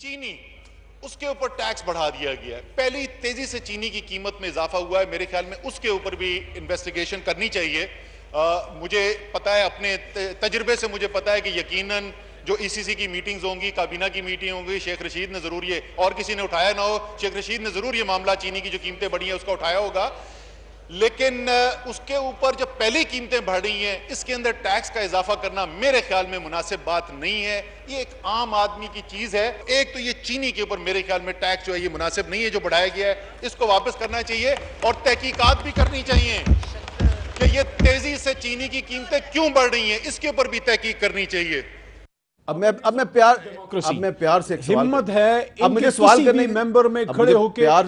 چینی اس کے اوپر ٹیکس بڑھا دیا گیا ہے. پہلی تیزی سے چینی کی قیمت میں اضافہ ہوا ہے, میرے خیال میں اس کے اوپر بھی انویسٹیگیشن کرنی چاہیے. مجھے پتا ہے, اپنے تجربے سے مجھے پتا ہے کہ یقیناً جو ای سی سی کی میٹنگز ہوں گی, کابینہ کی میٹنگ ہوں گی, شیخ رشید نے ضرور یہ, اور کسی نے اٹھایا نہ ہو, شیخ رشید نے ضرور یہ معاملہ چینی کی جو قیمتیں بڑھی ہیں اس کا اٹھایا ہوگا. لیکن اس کے اوپر جب پہلی قیمتیں بڑھ رہی ہیں, اس کے اندر ٹیکس کا اضافہ کرنا میرے خیال میں مناسب بات نہیں ہے. یہ ایک عام آدمی کی چیز ہے. ایک تو یہ چینی کے اوپر میرے خیال میں ٹیکس جو ہے یہ مناسب نہیں ہے جو بڑھایا گیا ہے, اس کو واپس کرنا چاہیے, اور تحقیقات بھی کرنی چاہیے کہ یہ تیزی سے چینی کی قیمتیں کیوں بڑھ رہی ہیں, اس کے اوپر بھی تحقیق کرنی چاہیے. اب میں پیار سے ہمت ہے اب مجھے سوال کرنے ممبر میں کھڑے ہو کے پیار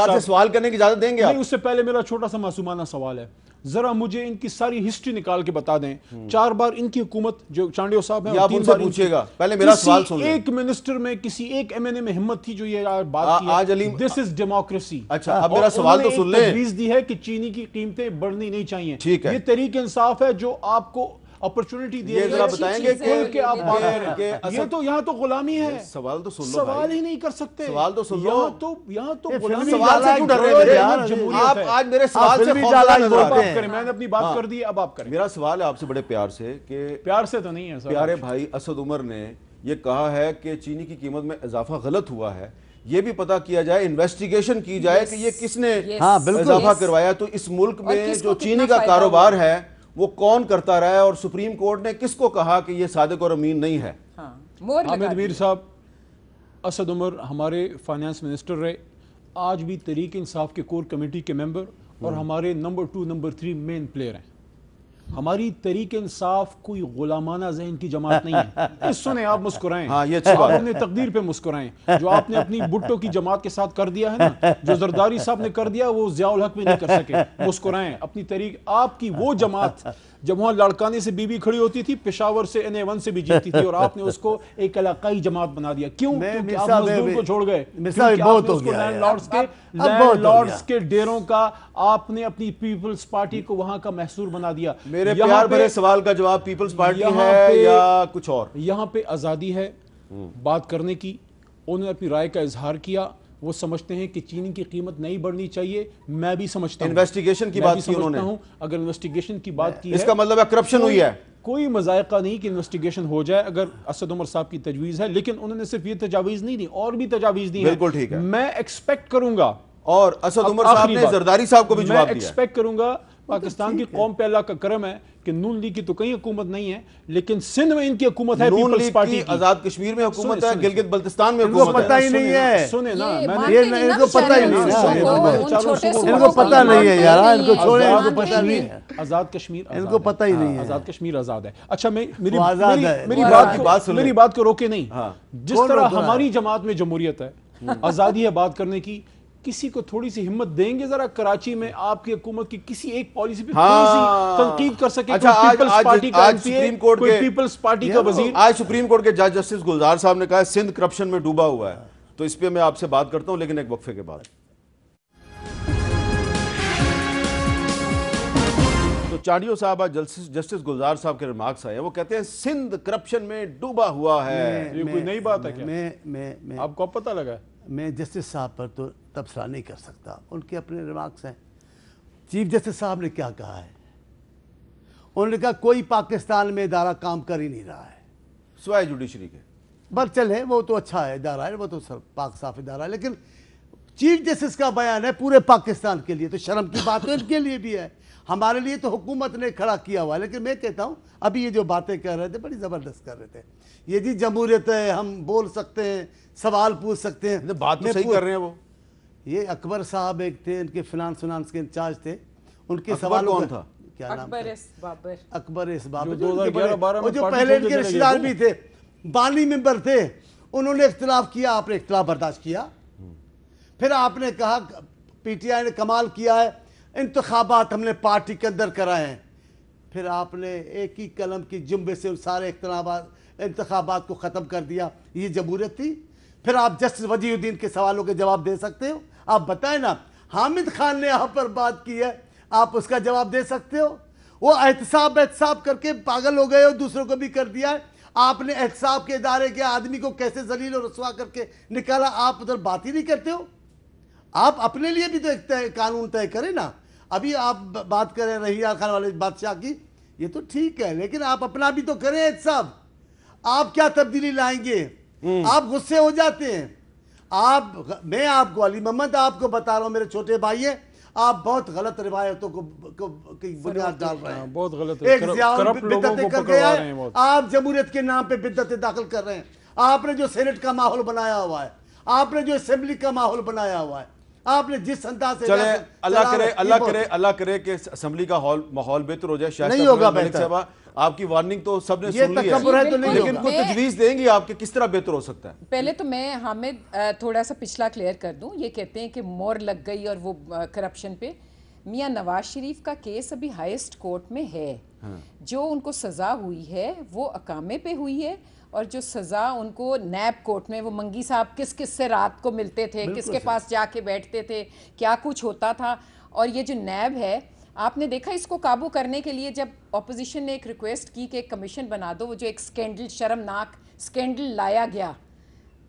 سے سوال کرنے کی اجازت دیں گے آپ؟ نہیں, اس سے پہلے میرا چھوٹا سا معصومانہ سوال ہے, ذرا مجھے ان کی ساری ہسٹری نکال کے بتا دیں. 4 بار ان کی حکومت جو چانڈیو صاحب ہیں, آپ ان سے پوچھئے گا, پہلے میرا سوال سن لیں. ایک منسٹر میں کسی ایک ایم این اے میں ہمت تھی جو یہ بات کی آج علیم دس از ڈیموکریسی. اچھا, اب میرا سوال تو سن لیں. تجویز دی ہے کہ چینی کی قیمتیں بڑھنی نہیں چاہیے. ٹھیک ہے, یہ تحریک انصاف ہے جو آپ کو اپرچونٹی دیے ذرا بتائیں گے کہ آپ بات کریں. یہ تو یہاں تو غلامی ہے. سوال تو سن لو, سوال ہی نہیں کر سکتے. سوال تو سن لو. یہاں تو سوال سے کیوں ڈر رہے ہیں آپ؟ آج میرے سوال سے خوفزدہ نظر آ رہے ہیں. میں نے اپنی بات کر دی, اب آپ کریں. میرا سوال ہے آپ سے بڑے پیار سے کہ پیار سے تو نہیں ہے, پیارے بھائی اسد عمر نے یہ کہا ہے کہ چینی کی قیمت میں اضافہ غلط ہوا ہے, یہ بھی پتہ کیا جائے, انویسٹیگیشن کی جائے کہ یہ کس نے اضافہ کروایا. تو اس ملک میں جو چینی کا کاروبار ہے وہ کون کرتا رہا ہے, اور سپریم کورٹ نے کس کو کہا کہ یہ صادق اور امین نہیں ہے؟ حامد میر صاحب, اسد عمر ہمارے فائنانس منسٹر رہے, آج بھی تحریک انصاف کے کور کمیٹی کے ممبر اور ہمارے نمبر 2 نمبر 3 مین پلیئر ہیں. ہماری تحریک انصاف کوئی غلامانہ ذہن کی جماعت نہیں ہے. سنیں, آپ مسکرائیں, آپ اپنے تقدیر پہ مسکرائیں. جو آپ نے اپنی بھٹو کی جماعت کے ساتھ کر دیا ہے نا, جو زرداری صاحب نے کر دیا, وہ ضیاء الحق بھی نہیں کر سکے. مسکرائیں. اپنی تحریک, آپ کی وہ جماعت جب وہاں لڑکانے سے بی بی کھڑی ہوتی تھی, پشاور سے NA1 سے بھی جیتی تھی, اور آپ نے اس کو ایک علاقائی جماعت بنا دیا. کیوں؟ کیونکہ آپ مزدور کو چھوڑ گئے, کیونکہ آپ نے اس کو لینڈ لارڈز کے ڈیروں کا, آپ نے اپنی پیپلز پارٹی کو وہاں کا محصور بنا دیا. میرے پیار بھرے سوال کا جواب پیپلز پارٹی ہے یا کچھ اور؟ یہاں پہ آزادی ہے بات کرنے کی. انہوں نے اپنی رائے کا اظہار کیا. وہ سمجھتے ہیں کہ چینی کی قیمت نہیں بڑھنی چاہیے, میں بھی سمجھتا ہوں. انویسٹیگیشن کی بات کی انہوں نے, اگر انویسٹیگیشن کی بات کی ہے اس کا مطلب ہے کرپشن ہوئی ہے. کوئی مذائقہ نہیں کہ انویسٹیگیشن ہو جائے اگر اسد عمر صاحب کی تجویز ہے, لیکن انہوں نے صرف یہ تجاویز نہیں دی, اور بھی تجاویز دی ہیں. بالکل ٹھیک ہے. میں ایکسپیکٹ کروں گا, اور اسد عمر صاحب نے زرداری صاحب کو بھی جواب دیا. میں ایکسپیکٹ کروں گا, پاکستان کی قوم پہ اللہ کا کرم ہے کہ نون لیگ کی تو کہیں حکومت نہیں ہے, لیکن سندھ میں ان کی حکومت ہے, پیپلز پارٹی کی. آزاد کشمیر میں حکومت ہے, گلگت بلتستان میں حکومت ہے. ان کو پتہ ہی نہیں ہے. سنیں نا, ان کو پتہ ہی نہیں ہے. ان کو پتہ نہیں ہے یار, ان کو چھوڑیں, ان کو پتہ نہیں ہے. آزاد کشمیر, ان کو پتہ ہی نہیں ہے. آزاد کشمیر آزاد ہے. اچھا, میری بات کو روکے نہیں. جس طرح ہماری جماعت میں جمہوریت ہے, آزادی ہے بات کرنے کی, کسی کو تھوڑی سی ہمت دیں گے ذرا کراچی میں آپ کی حکومت کی کسی ایک پالیسی پہ تھوڑی سی تنقید کر سکے. کوئی پیپلز پارٹی کا وزیر. آج سپریم کورٹ کے جج جسٹس گلزار صاحب نے کہا سندھ کرپشن میں ڈوبا ہوا ہے, تو اس پہ میں آپ سے بات کرتا ہوں, لیکن ایک وقفے کے بعد. تو چانڈیو صاحب, آج جسٹس گلزار صاحب کے ریمارکس آئے ہیں, وہ کہتے ہیں سندھ کرپشن میں ڈوبا ہوا ہے. یہ کوئی نئی بات ہے کیا؟ آپ کو پتہ لگا ہے؟ میں جسٹس صاحب پر تو تبصرہ نہیں کر سکتا, ان کے اپنے ریمارکس ہیں. چیف جسٹس صاحب نے کیا کہا ہے؟ انہوں نے کہا کوئی پاکستان میں ادارہ کام کر ہی نہیں رہا ہے سوائے جوڈیشری کے. بس چلے, وہ تو اچھا ہے ادارہ ہے, وہ تو پاک صاف ادارہ ہے, لیکن چیف جسٹس کا بیان ہے پورے پاکستان کے لیے, تو شرم کی بات ان کے لیے بھی ہے. ہمارے لیے تو حکومت نے کھڑا کیا ہوا ہے, لیکن میں کہتا ہوں ابھی یہ جو باتیں کر رہے تھے بڑی زبردست کر رہے تھے. یہ جی جمہوریت ہے, ہم بول سکتے ہیں, سوال پوچھ سکتے ہیں. بات تو صحیح کر رہے ہیں وہ. یہ اکبر صاحب ایک تھے, ان کے فنانس کے انچارج تھے, ان کے سوال کون تھا؟ کیا نام تھا؟ اکبر اس بابر, جو پہلے ان کے رشتہ دار بھی تھے, بانی ممبر تھے. انہوں نے اختلاف کیا, آپ نے اختلاف برداشت کیا. پھر آپ نے کہا پی ٹی آئی نے کمال کیا ہے, انتخابات ہم نے پارٹی کے اندر کرائے ہیں. پھر آپ نے ایک ہی قلم کی جنبے سے سارے انتخابات کو ختم کر دیا. یہ جمہوریت تھی؟ پھر آپ جسٹس وجیہ الدین کے سوالوں کے جواب دے سکتے ہو؟ آپ بتائیں نا, حامد خان نے یہاں پر بات کی ہے, آپ اس کا جواب دے سکتے ہو؟ وہ احتساب کر کے پاگل ہو گئے ہو, دوسروں کو بھی کر دیا ہے. آپ نے احتساب کے ادارے کے آدمی کو کیسے ذلیل و رسوا کر کے نکالا، آپ ادھر بات ہی نہیں کرتے ہو. آپ اپنے لیے بھی تو ایک قانون طے کریں نا. ابھی آپ بات کریں رحیہ خان والے بادشاہ کی، یہ تو ٹھیک ہے، لیکن آپ اپنا بھی تو کریں احتساب. آپ کیا تبدیلی لائیں گے؟ آپ غصے ہو جاتے ہیں. میں آپ کو علی محمد آپ کو بتا رہا ہوں، میرے چھوٹے بھائی ہیں، آپ بہت غلط روایتوں کو بنیاد ڈال رہے ہیں. بہت غلط ایک ضیاء بدعتیں کر گیا ہے، ہیں. آپ جمہوریت کے نام پہ بدعتیں داخل کر رہے ہیں. آپ نے جو سینٹ کا ماحول بنایا ہوا ہے، آپ نے جو اسمبلی کا ماحول بنایا ہوا ہے، آپ نے جس انداز سے چلیں اللہ کرے کہ اسمبلی کا ماحول بہتر ہو جائے. نہیں ہوگا ملک بہتر. صاحبہ آپ کی وارننگ تو سب نے یہ سن لی تکبر ہے تو نہیں لیکن ہوگا. کوئی تجویز دیں گی آپ کہ کس طرح بہتر ہو سکتا ہے؟ پہلے تو میں حامد تھوڑا سا پچھلا کلیئر کر دوں. یہ کہتے ہیں کہ مور لگ گئی اور وہ کرپشن پہ. میاں نواز شریف کا کیس ابھی ہائیسٹ کورٹ میں ہے. جو ان کو سزا ہوئی ہے وہ اقامے پہ ہوئی ہے، اور جو سزا ان کو نیب کورٹ میں، وہ منگی صاحب کس کس سے رات کو ملتے تھے، کس کے پاس جا کے بیٹھتے تھے، کیا کچھ ہوتا تھا. اور یہ جو نیب ہے، آپ نے دیکھا اس کو قابو کرنے کے لیے جب اپوزیشن نے ایک ریکویسٹ کی کہ ایک کمیشن بنا دو، وہ جو ایک سکینڈل، شرمناک سکینڈل لایا گیا،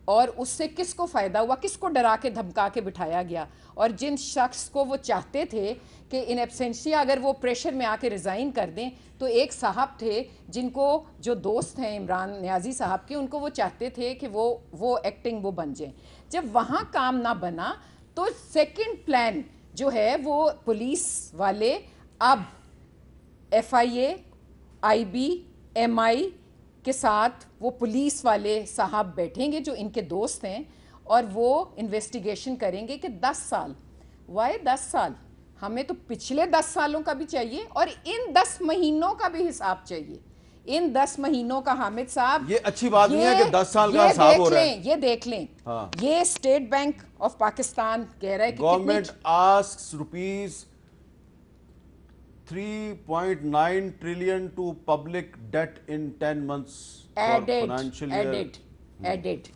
اور اس سے کس کو فائدہ ہوا، کس کو ڈرا کے دھمکا کے بٹھایا گیا. اور جن شخص کو وہ چاہتے تھے کہ ان ایبسینشیا اگر وہ پریشر میں آ کے ریزائن کر دیں، تو ایک صاحب تھے جن کو، جو دوست ہیں عمران نیازی صاحب کے، ان کو وہ چاہتے تھے کہ وہ ایکٹنگ وہ بن جائیں. جب وہاں کام نہ بنا تو سیکنڈ پلان جو ہے وہ پولیس والے اب F I A, I B, M I کے ساتھ وہ پولیس والے صاحب بیٹھیں گے جو ان کے دوست ہیں، اور وہ انویسٹیگیشن کریں گے کہ 10 سال. وائی 10 سال؟ ہمیں تو پچھلے 10 سالوں کا بھی چاہیے، اور ان 10 مہینوں کا بھی حساب چاہیے. ان 10 مہینوں کا حامد صاحب، یہ اچھی بات نہیں ہے کہ 10 سال کا حساب ہو رہا ہے. یہ دیکھ لیں، یہ اسٹیٹ بینک آف پاکستان کہہ رہا ہے کہ government asks rupees 3.9 trillion to public debt in 10 months financial added.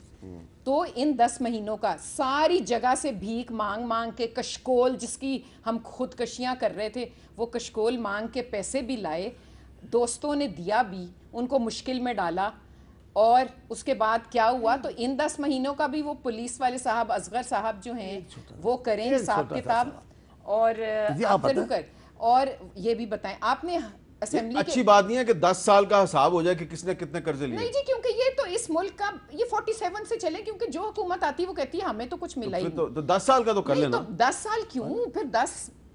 تو ان 10 مہینوں کا ساری جگہ سے بھیک مانگ مانگ کے، کشکول جس کی ہم خودکشیاں کر رہے تھے، وہ کشکول مانگ کے پیسے بھی لائے، دوستوں نے دیا بھی، ان کو مشکل میں ڈالا. اور اس کے بعد کیا ہوا؟ تو ان 10 مہینوں کا بھی وہ پولیس والے صاحب، اصغر صاحب جو ہیں، وہ کریں حساب کتاب. اور اور یہ بھی بتائیں، آپ نے اسمبلی، اچھی بات نہیں ہے کہ 10 سال کا حساب ہو جائے کہ کس نے کتنے قرضے لیے. نہیں جی، کیونکہ یہ تو اس ملک کا، یہ 47 سے چلے، کیونکہ جو حکومت آتی ہے وہ کہتی ہے ہمیں تو کچھ ملا ہی نہیں. تو 10 سال کا تو کر لینا. 10 سال کیوں؟ پھر 10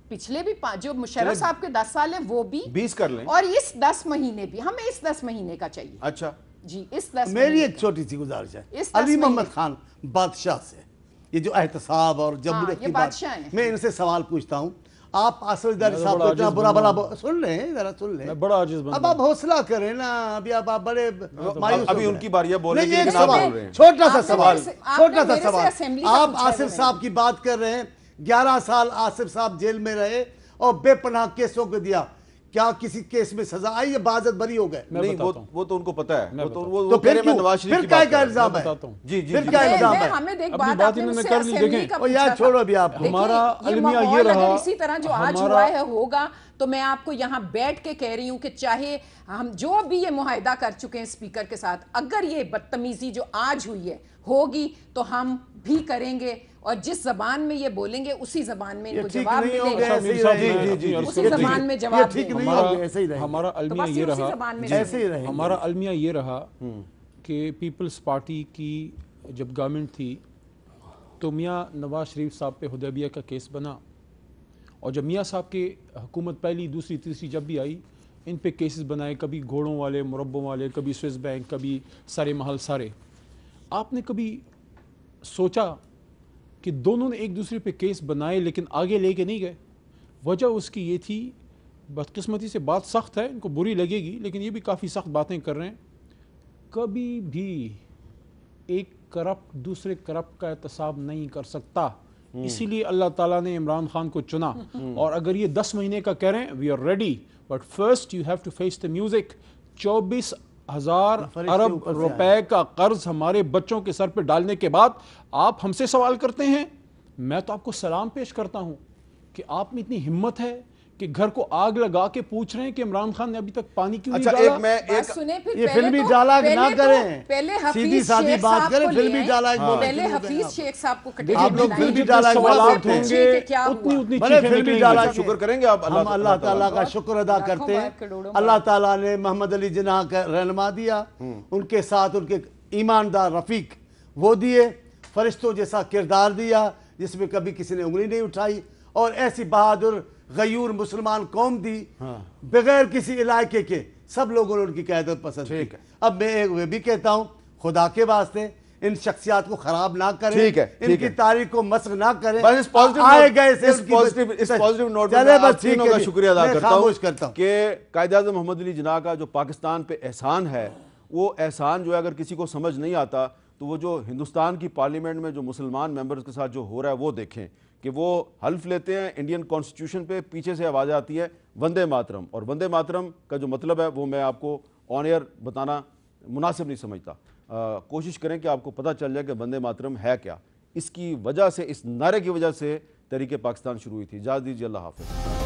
پچھلے بھی، جو مشرف صاحب کے 10 سال ہیں وہ بھی 20 کر لیں، اور اس 10 مہینے بھی. ہمیں اس 10 مہینے کا چاہیے. اچھا جی، اس 10 میری ایک چھوٹی سی گزارش ہے علی محمد خان بادشاہ سے، یہ جو احتساب اور جمہوریت کی بات، میں ان سے سوال پوچھتا ہوں. آپ آصف زرداری صاحب کو اتنا برا بھلا سن لیں، ذرا سن لیں. بڑا عاجز بندہ. اب آپ حوصلہ کریں نا، ابھی آپ بڑے مایوس. ابھی ان کی باری ہے بولنے کی، ایک لیکن آپ سوال، بول رہے ہیں. چھوٹا سا سوال. اسمبلی کا آپ آصف صاحب کی بات کر رہے ہیں. 11 سال آصف صاححب جیل میں رہے اور بے پناہ کیسوں کو دیا. کیا کسی کیس میں سزا آئی یا باعزت بری ہو گئے؟ نہیں، وہ تو ان کو پتا ہے. تو پھر کیا کا الزام ہے؟ جی جی پھر کیا الزام ہے؟ اپنی بات انہوں نے کر لی. دیکھیں یار چھوڑو ابھی آپ کو. ہمارا المیہ یہ رہا، اسی طرح جو آج ہوا ہے ہوگا، تو میں آپ کو یہاں بیٹھ کے کہہ رہی ہوں کہ چاہے ہم جو بھی یہ معاہدہ کر چکے ہیں اسپیکر کے ساتھ، اگر یہ بدتمیزی جو آج ہوئی ہے ہوگی تو ہم بھی کریں گے، اور جس زبان میں یہ بولیں گے اسی زبان میں ان کو جواب ملے گا، اسی زبان میں جواب دیں گے. ہمارا المیہ یہ رہا، ہمارا المیہ یہ رہا کہ پیپلز پارٹی کی جب گورنمنٹ تھی تو میاں نواز شریف صاحب پہ حدیبیہ کا کیس بنا، اور جب میاں صاحب کی حکومت پہلی، دوسری، تیسری جب بھی آئی، ان پہ کیسز بنائے، کبھی گھوڑوں والے، مربوں والے، کبھی سوئس بینک، کبھی سارے محل سارے. آپ نے کبھی سوچا کہ دونوں نے ایک دوسرے پہ کیس بنائے لیکن آگے لے کے نہیں گئے؟ وجہ اس کی یہ تھی، بدقسمتی سے بات سخت ہے، ان کو بری لگے گی لیکن یہ بھی کافی سخت باتیں کر رہے ہیں، کبھی بھی ایک کرپٹ دوسرے کرپٹ کا احتساب نہیں کر سکتا. اسی لیے اللہ تعالیٰ نے عمران خان کو چنا. اور اگر یہ 10 مہینے کا کہہ رہے ہیں، we are ready, but first you have to face the music. 24,000 ارب روپے کا قرض ہمارے بچوں کے سر پہ ڈالنے کے بعد آپ ہم سے سوال کرتے ہیں. میں تو آپ کو سلام پیش کرتا ہوں کہ آپ میں اتنی ہمت ہے کہ گھر کو آگ لگا کے پوچھ رہے ہیں کہ عمران خان نے ابھی تک پانی کیوں نہیں اچھا ڈالا؟ ایک میں بات سنیں پھر یہ پہلے فلمی تو- ڈائلاگ پہلے نہ تو- کریں، پہلے سیدھی حفیظ سادھی شیخ بات صاحب کریں، کو فلمی لے آئیں۔ ڈائلاگ بولیں۔ پہلے حفیظ شیخ صاحب کو دیکھیے آپ لوگ جتنے فلمی جتنے ڈائلاگ سوالات بولتے ہیں، ہوں گے پوچھیں کہ کیا اتنی ہوا؟ اتنی بڑے چیخیں فلمی نکلیں گی۔ ڈائلاگ شکر کریں گے آپ ہم اللہ تعالیٰ کا شکر ادا لاکھوں کرتے ہیں۔ بار، کروڑوں اللہ بار۔ تعالیٰ نے محمد علی جناح کا رہنما دیا، ان کے ساتھ ان کے ایماندار رفیق وہ دیے، فرشتوں جیسا کردار دیا جس میں کبھی کسی نے انگلی نہیں اٹھائی، اور ایسی بہادر غیور مسلمان قوم دی بغیر کسی علاقے کے، سب لوگوں نے ان کی قیادت پسند کی۔ اب میں ایک وہ بھی کہتا ہوں، خدا کے واسطے ان شخصیات کو خراب نہ کریں، ٹھیک ہے، ان کی تاریخ کو مسخ نہ کریں، بس اس پازیٹیو آئے گئے سے اس پازیٹیو نوٹ چلے میں بس آپ ٹھیک تینوں ہے کا جی، شکریہ ادا میں کرتا خاموش کرتا ہوں کہ قائد اعظم محمد علی جناح کا جو پاکستان پہ احسان ہے، وہ احسان جو ہے اگر کسی کو سمجھ نہیں آتا تو وہ جو ہندوستان کی پارلیمنٹ میں جو مسلمان ممبرز کے ساتھ جو ہو رہا ہے وہ دیکھیں کہ وہ حلف لیتے ہیں انڈین کانسٹیٹیوشن پہ، پیچھے سے آواز آتی ہے وندے ماترم، اور وندے ماترم کا جو مطلب ہے وہ میں آپ کو آن ایئر بتانا مناسب نہیں سمجھتا۔ کوشش کریں کہ آپ کو پتہ چل جائے کہ وندے ماترم ہے کیا۔ اس کی وجہ سے، اس نعرے کی وجہ سے تحریک پاکستان شروع ہوئی تھی۔ اجازت دیجیے، اللہ حافظ۔